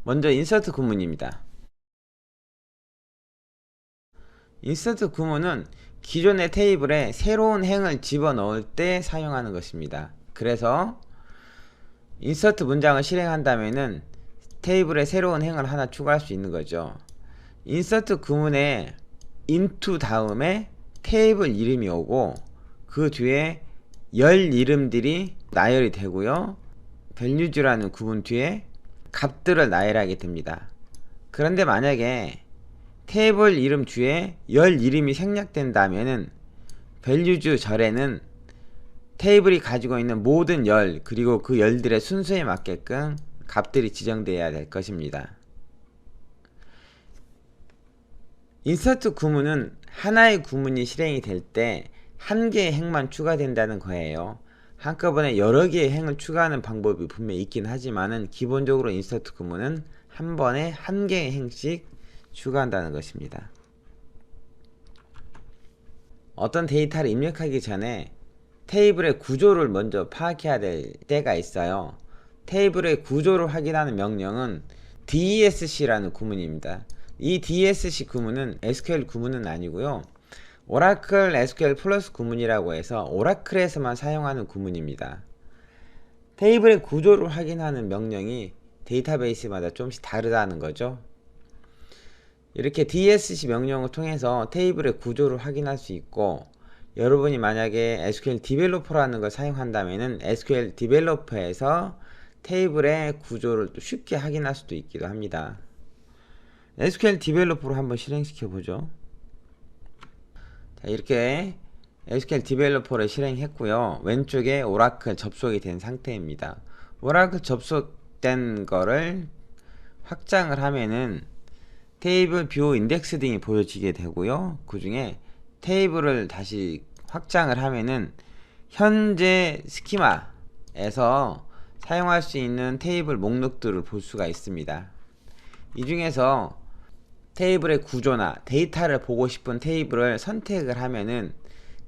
먼저 인서트 구문입니다. 인서트 구문은 기존의 테이블에 새로운 행을 집어넣을 때 사용하는 것입니다. 그래서 인서트 문장을 실행한다면은 테이블에 새로운 행을 하나 추가할 수 있는 거죠. 인서트 구문에 into 다음에 테이블 이름이 오고 그 뒤에 열 이름들이 나열이 되고요. values라는 구문 뒤에 값들을 나열하게 됩니다. 그런데 만약에 테이블 이름 뒤에 열 이름이 생략된다면은 values 절에는 테이블이 가지고 있는 모든 열 그리고 그 열들의 순서에 맞게끔 값들이 지정되어야 될 것입니다. 인서트 구문은 하나의 구문이 실행이 될 때 한 개의 행만 추가된다는 거예요. 한꺼번에 여러 개의 행을 추가하는 방법이 분명히 있긴 하지만은 기본적으로 인서트 구문은 한 번에 한 개의 행씩 추가한다는 것입니다. 어떤 데이터를 입력하기 전에 테이블의 구조를 먼저 파악해야 될 때가 있어요. 테이블의 구조를 확인하는 명령은 DESC라는 구문입니다. 이 DESC 구문은 SQL 구문은 아니고요. 오라클 SQL 플러스 구문이라고 해서 오라클에서만 사용하는 구문입니다. 테이블의 구조를 확인하는 명령이 데이터베이스마다 조금씩 다르다는 거죠. 이렇게 DSC 명령을 통해서 테이블의 구조를 확인할 수 있고, 여러분이 만약에 SQL 디벨로퍼라는 걸 사용한다면은 SQL 디벨로퍼에서 테이블의 구조를 또 쉽게 확인할 수도 있기도 합니다. SQL 디벨로퍼로 한번 실행시켜 보죠. 자, 이렇게 SQL 디벨로퍼를 실행했고요. 왼쪽에 오라클 접속이 된 상태입니다. 오라클 접속된 거를 확장을 하면은 테이블 뷰 인덱스 등이 보여지게 되고요. 그 중에 테이블을 다시 확장을 하면은 현재 스키마에서 사용할 수 있는 테이블 목록들을 볼 수가 있습니다. 이 중에서 테이블의 구조나 데이터를 보고 싶은 테이블을 선택을 하면은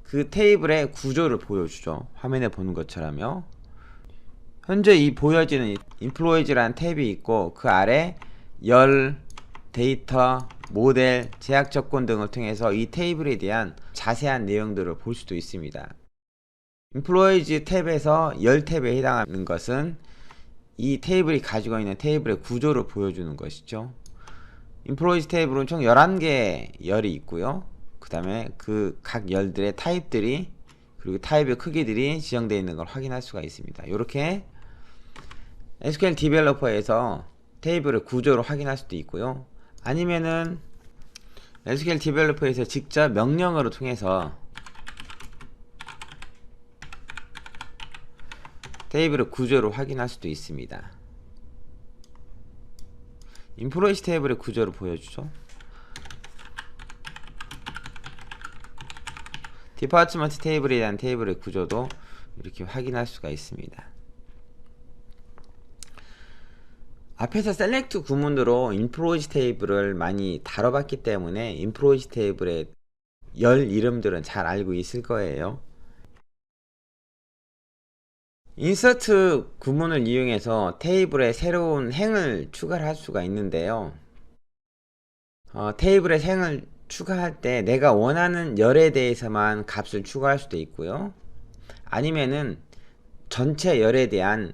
그 테이블의 구조를 보여주죠. 화면에 보는 것처럼요. 현재 이 보여지는 Employees라는 탭이 있고 그 아래 열, 데이터, 모델, 제약 조건 등을 통해서 이 테이블에 대한 자세한 내용들을 볼 수도 있습니다. Employees 탭에서 열 탭에 해당하는 것은 이 테이블이 가지고 있는 테이블의 구조를 보여주는 것이죠. Employees 테이블은 총 11개의 열이 있고요. 그 다음에 그 각 열들의 타입들이 그리고 타입의 크기들이 지정되어 있는 걸 확인할 수가 있습니다. 이렇게 SQL 디벨로퍼에서 테이블의 구조를 확인할 수도 있고요. 아니면은 SQL 디벨로퍼에서 직접 명령어를 통해서 테이블의 구조를 확인할 수도 있습니다. 인플로이스 테이블의 구조를 보여주죠. 디파트먼트 테이블에 대한 테이블의 구조도 이렇게 확인할 수가 있습니다. 앞에서 셀렉트 구문으로 인플로이즈 테이블을 많이 다뤄봤기 때문에 인플로이즈 테이블의 열 이름들은 잘 알고 있을 거예요. 인서트 구문을 이용해서 테이블에 새로운 행을 추가를 할 수가 있는데요. 테이블에 행을 추가할 때 내가 원하는 열에 대해서만 값을 추가할 수도 있고요. 아니면은 전체 열에 대한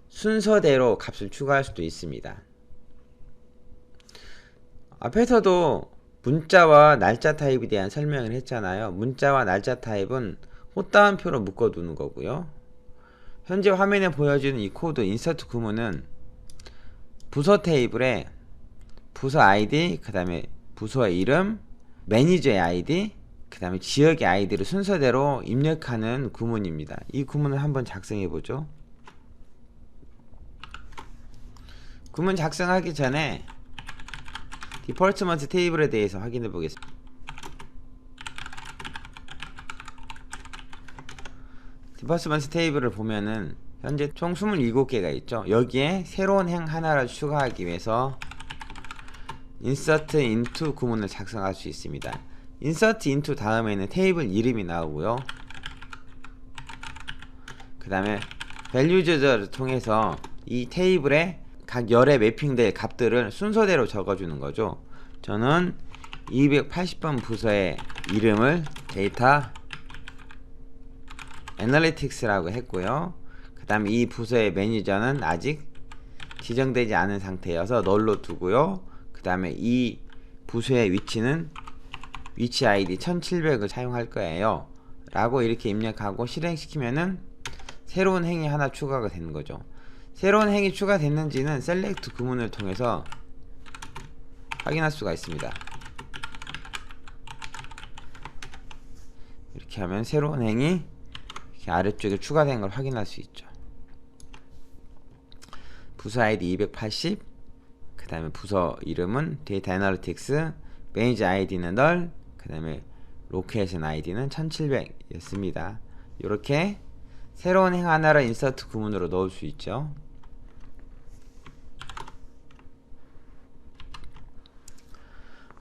순서대로 값을 추가할 수도 있습니다. 앞에서도 문자와 날짜 타입에 대한 설명을 했잖아요. 문자와 날짜 타입은 헛다운표로 묶어두는 거고요. 현재 화면에 보여지는 이 코드 인서트 구문은 부서 테이블에 부서 아이디, 그 다음에 부서의 이름, 매니저의 아이디, 그 다음에 지역의 아이디를 순서대로 입력하는 구문입니다. 이 구문을 한번 작성해 보죠. 구문 작성하기 전에 디폴트먼트 테이블에 대해서 확인해 보겠습니다. 디폴트먼트 테이블을 보면은 현재 총 27개가 있죠. 여기에 새로운 행 하나를 추가하기 위해서 insert into 구문을 작성할 수 있습니다. insert into 다음에는 테이블 이름이 나오고요. 그 다음에 values를 통해서 이 테이블의 각 열에 매핑될 값들을 순서대로 적어주는 거죠. 저는 280번 부서의 이름을 데이터 애널리틱스라고 했고요. 그 다음에 이 부서의 매니저는 아직 지정되지 않은 상태여서 널로 두고요. 그 다음에 이 부서의 위치는 위치 아이디 1700을 사용할 거예요 라고 이렇게 입력하고 실행시키면은 새로운 행이 하나 추가가 되는 거죠. 새로운 행이 추가됐는지는 셀렉트 구문을 통해서 확인할 수가 있습니다. 이렇게 하면 새로운 행이 이렇게 아래쪽에 추가된 걸 확인할 수 있죠. 부서 아이디 280, 그 다음에 부서 이름은 데이터 애널리틱스, 매니저 아이디는 널, 그 다음에 로케이션 아이디는 1700 였습니다. 이렇게 새로운 행 하나를 인서트 구문으로 넣을 수 있죠.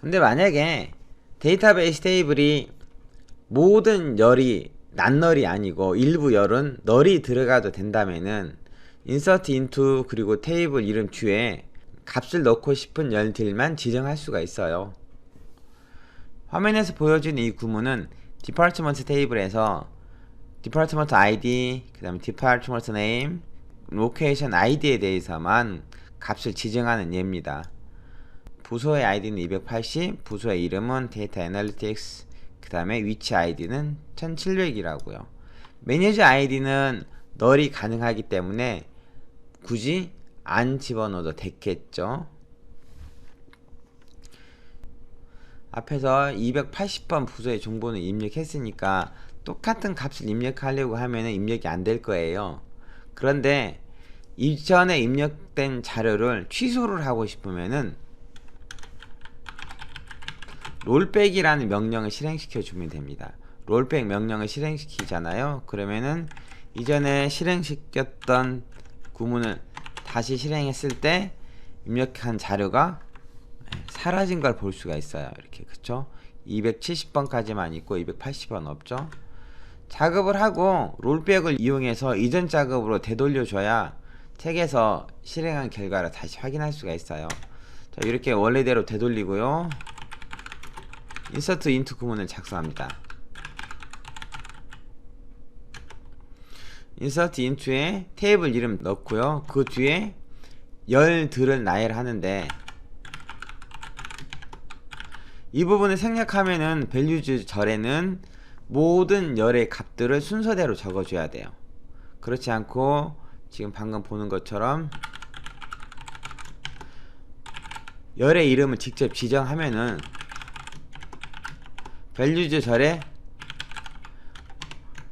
근데 만약에 데이터베이스 테이블이 모든 열이 낱널이 아니고 일부 열은 널이 들어가도 된다면은 insert into 그리고 테이블 이름 주에 값을 넣고 싶은 열들만 지정할 수가 있어요. 화면에서 보여지는 이 구문은 디파트먼트 테이블에서 디파트먼트 ID, 그 다음에 디파트먼트 네임, 로케이션 아이디에 대해서만 값을 지정하는 예입니다. 부서의 아이디는 280, 부서의 이름은 데이터 애널리틱스, 그 다음에 위치 아이디는 1700이라고요. 매니저 아이디는 널이 가능하기 때문에 굳이 안 집어넣어도 됐겠죠. 앞에서 280번 부서의 정보는 입력했으니까 똑같은 값을 입력하려고 하면 입력이 안 될 거예요. 그런데 이전에 입력된 자료를 취소를 하고 싶으면은 롤백이라는 명령을 실행시켜 주면 됩니다. 롤백 명령을 실행시키잖아요. 그러면은 이전에 실행시켰던 구문을 다시 실행했을 때 입력한 자료가 사라진 걸 볼 수가 있어요. 이렇게, 그쵸? 270번까지만 있고 280번 없죠? 작업을 하고 롤백을 이용해서 이전 작업으로 되돌려줘야 책에서 실행한 결과를 다시 확인할 수가 있어요. 자, 이렇게 원래대로 되돌리고요. insert into 구문을 작성합니다. insert into에 테이블 이름 넣고요. 그 뒤에 열들을 나열하는데 이 부분을 생략하면은 values 절에는 모든 열의 값들을 순서대로 적어줘야 돼요. 그렇지 않고 지금 방금 보는 것처럼 열의 이름을 직접 지정하면은 values 절에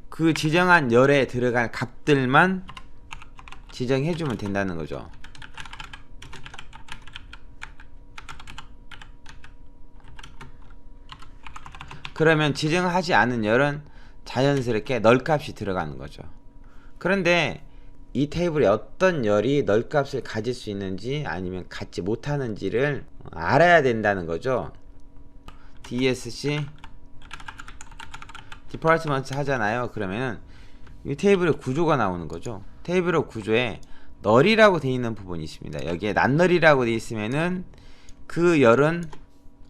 그 지정한 열에 들어갈 값들만 지정해주면 된다는 거죠. 그러면 지정하지 않은 열은 자연스럽게 널 값이 들어가는 거죠. 그런데 이 테이블에 어떤 열이 널 값을 가질 수 있는지 아니면 갖지 못하는지를 알아야 된다는 거죠. DSC 디파트먼트 하잖아요. 그러면은 이 테이블의 구조가 나오는 거죠. 테이블의 구조에 널이라고 되어 있는 부분이 있습니다. 여기에 낱널이라고 되어 있으면은 그 열은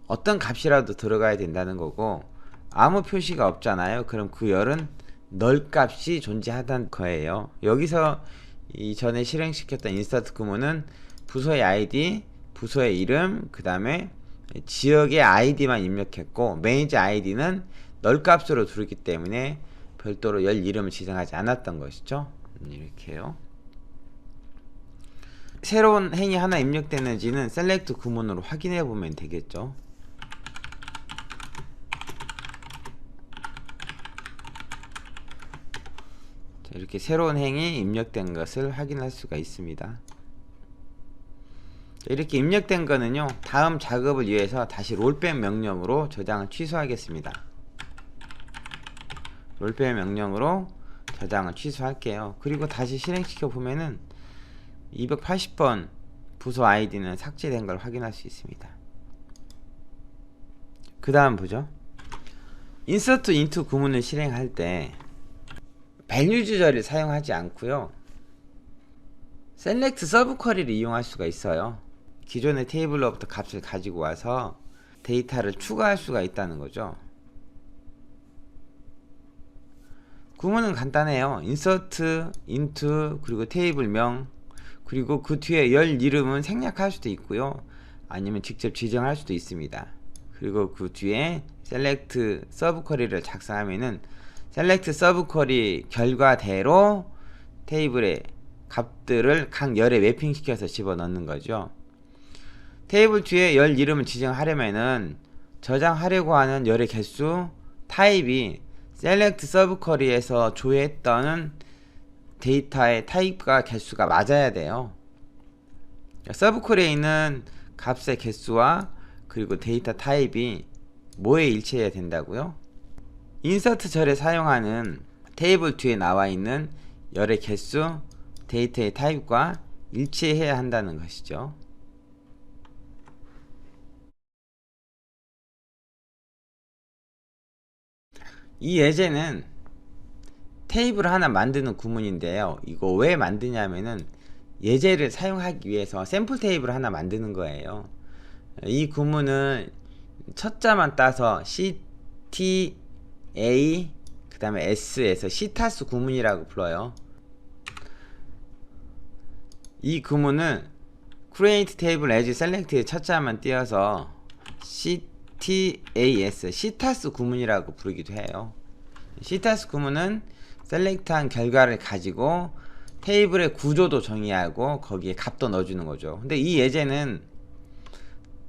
어떤 값이라도 들어가야 된다는 거고, 아무 표시가 없잖아요. 그럼 그 열은 널 값이 존재하다는 거예요. 여기서 이전에 실행시켰던 인서트 구문은 부서의 아이디, 부서의 이름, 그 다음에 지역의 아이디만 입력했고, 매니저 아이디는 널 값으로 두르기 때문에 별도로 열 이름을 지정하지 않았던 것이죠. 이렇게요. 새로운 행이 하나 입력됐는지는 셀렉트 구문으로 확인해 보면 되겠죠. 자, 이렇게 새로운 행이 입력된 것을 확인할 수가 있습니다. 자, 이렇게 입력된 거는요, 다음 작업을 위해서 다시 롤백 명령으로 저장을 취소하겠습니다. 롤백 명령으로 저장을 취소할게요. 그리고 다시 실행시켜 보면은 280번 부서 아이디는 삭제된 걸 확인할 수 있습니다. 그 다음 보죠. insert into 구문을 실행할 때 values 절을 사용하지 않고요, 셀렉트 서브 쿼리를 이용할 수가 있어요. 기존의 테이블로부터 값을 가지고 와서 데이터를 추가할 수가 있다는 거죠. 구문은 간단해요. insert, int, 그리고 테이블명, 그리고 그 뒤에 열 이름은 생략할 수도 있고요. 아니면 직접 지정할 수도 있습니다. 그리고 그 뒤에 select 서브 쿼리를 작성하면은 select 서브 쿼리 결과대로 테이블에 값들을 각 열에 매핑시켜서 집어넣는 거죠. 테이블 뒤에 열 이름을 지정하려면은 저장하려고 하는 열의 개수, 타입이 select 서브 쿼리에서 조회했던 데이터의 타입과 개수가 맞아야 돼요. 서브 쿼리에 있는 값의 개수와 그리고 데이터 타입이 뭐에 일치해야 된다고요? 인서트 절에 사용하는 테이블 뒤에 나와 있는 열의 개수, 데이터의 타입과 일치해야 한다는 것이죠. 이 예제는 테이블 하나 만드는 구문인데요. 이거 왜 만드냐면은 예제를 사용하기 위해서 샘플 테이블 하나 만드는 거예요. 이 구문은 첫 자만 따서 CTA 그 다음에 S에서 CTAS 구문이라고 불러요. 이 구문은 create table as select의 첫 자만 띄어서 CTAS, CTAS 구문이라고 부르기도 해요. CTAS 구문은 셀렉트한 결과를 가지고 테이블의 구조도 정의하고 거기에 값도 넣어주는 거죠. 근데 이 예제는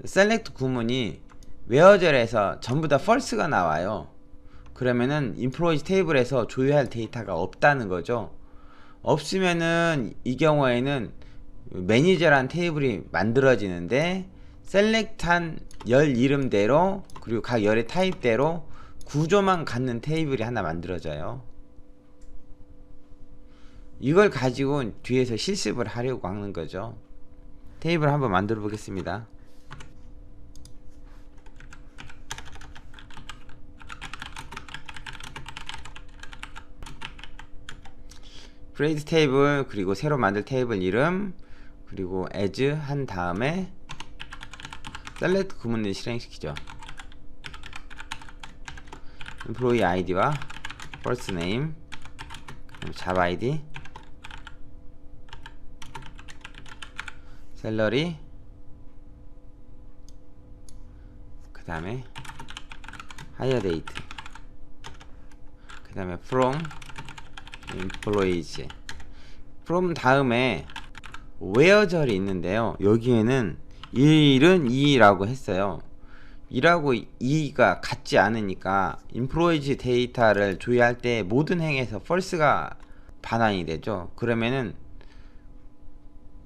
셀렉트 구문이 웨어절에서 전부 다 false가 나와요. 그러면은 인플로이즈 테이블에서 조회할 데이터가 없다는 거죠. 없으면은 이 경우에는 매니저란 테이블이 만들어지는데 셀렉트한 열 이름대로 그리고 각 열의 타입대로 구조만 갖는 테이블이 하나 만들어져요. 이걸 가지고 뒤에서 실습을 하려고 하는 거죠. 테이블 한번 만들어 보겠습니다. create 테이블, 그리고 새로 만들 테이블 이름, 그리고 as 한 다음에 select 구문을 실행시키죠. employee id와 first name, job id, salary, 그 다음에 hire date, 그 다음에 from employees. from 다음에 where절이 있는데요. 여기에는 1은 2라고 했어요. 2라고 2가 같지 않으니까 employees 데이터를 조회할 때 모든 행에서 false가 반환이 되죠. 그러면은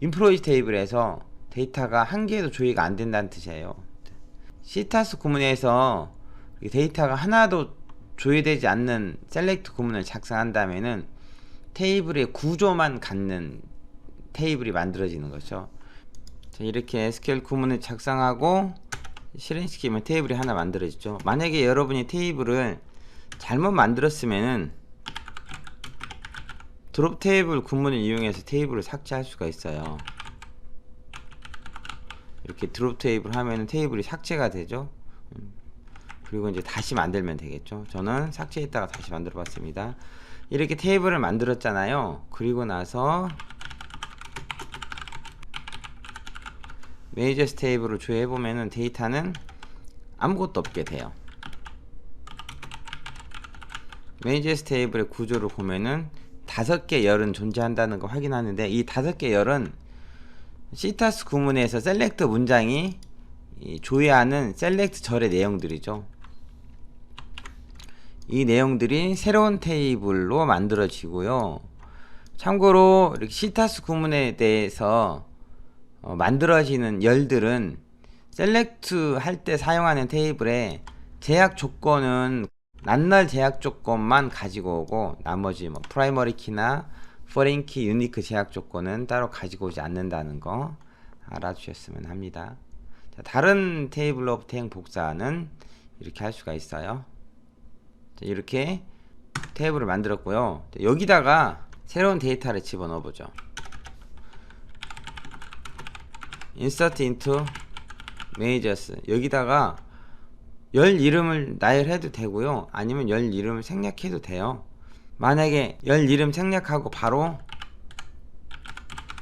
employees 테이블에서 데이터가 한 개도 조회가 안 된다는 뜻이에요. CTAS 구문에서 데이터가 하나도 조회되지 않는 select 구문을 작성한다면은 테이블의 구조만 갖는 테이블이 만들어지는 거죠. 자, 이렇게 SQL 구문을 작성하고 실행시키면 테이블이 하나 만들어지죠. 만약에 여러분이 테이블을 잘못 만들었으면은 드롭 테이블 구문을 이용해서 테이블을 삭제할 수가 있어요. 이렇게 드롭 테이블 하면은 테이블이 삭제가 되죠. 그리고 이제 다시 만들면 되겠죠. 저는 삭제했다가 다시 만들어 봤습니다. 이렇게 테이블을 만들었잖아요. 그리고 나서 메이저스 테이블을 조회해 보면은 데이터는 아무것도 없게 돼요. 메이저스 테이블의 구조를 보면은 5개 열은 존재한다는 거 확인하는데 이 5개 열은 CTAS 구문에서 셀렉트 문장이 조회하는 셀렉트 절의 내용들이죠. 이 내용들이 새로운 테이블로 만들어지고요. 참고로 이렇게 CTAS 구문에 대해서 만들어지는 열들은 셀렉트 할 때 사용하는 테이블에 제약 조건은 낱날 제약 조건만 가지고 오고 나머지 뭐 프라이머리 키나 포레인 키, 유니크 제약 조건은 따로 가지고 오지 않는다는 거 알아주셨으면 합니다. 자, 다른 테이블로부터 행 복사는 이렇게 할 수가 있어요. 자, 이렇게 테이블을 만들었고요. 자, 여기다가 새로운 데이터를 집어넣어 보죠. insert into majors, 여기다가 열 이름을 나열해도 되고요, 아니면 열 이름을 생략해도 돼요. 만약에 열 이름 생략하고 바로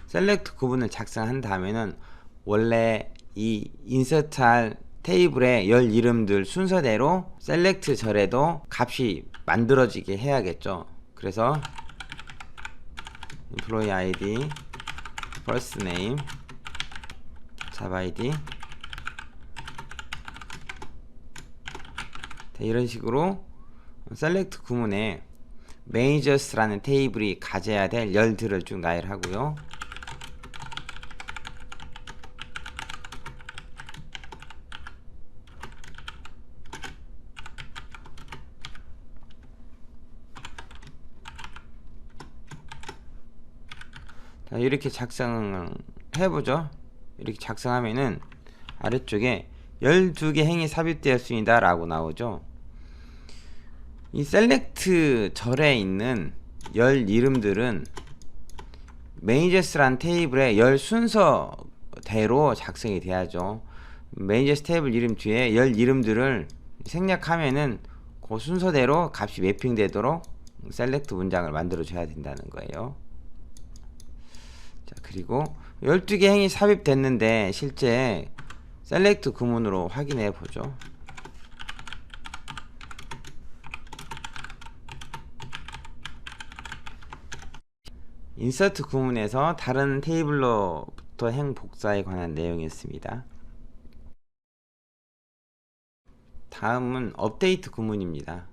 셀렉트 구문을 작성한 다음에는 원래 이 인서트할 테이블의 열 이름들 순서대로 셀렉트 절에도 값이 만들어지게 해야겠죠. 그래서 employee id, first name, job id, 이런 식으로 셀렉트 구문에 majors라는 테이블이 가져야 될 열들을 쭉 나열하고요. 자, 이렇게 작성을 해보죠. 이렇게 작성하면은 아래쪽에 12개 행이 삽입되었습니다 라고 나오죠. 이 셀렉트 절에 있는 열 이름들은 매니저스란 테이블의 열 순서대로 작성이 돼야죠. 매니저스 테이블 이름 뒤에 열 이름들을 생략하면은 그 순서대로 값이 매핑되도록 셀렉트 문장을 만들어 줘야 된다는 거예요. 자, 그리고 12개 행이 삽입됐는데 실제 셀렉트 구문으로 확인해 보죠. 인서트 구문에서 다른 테이블로부터 행 복사에 관한 내용이었습니다. 다음은 업데이트 구문입니다.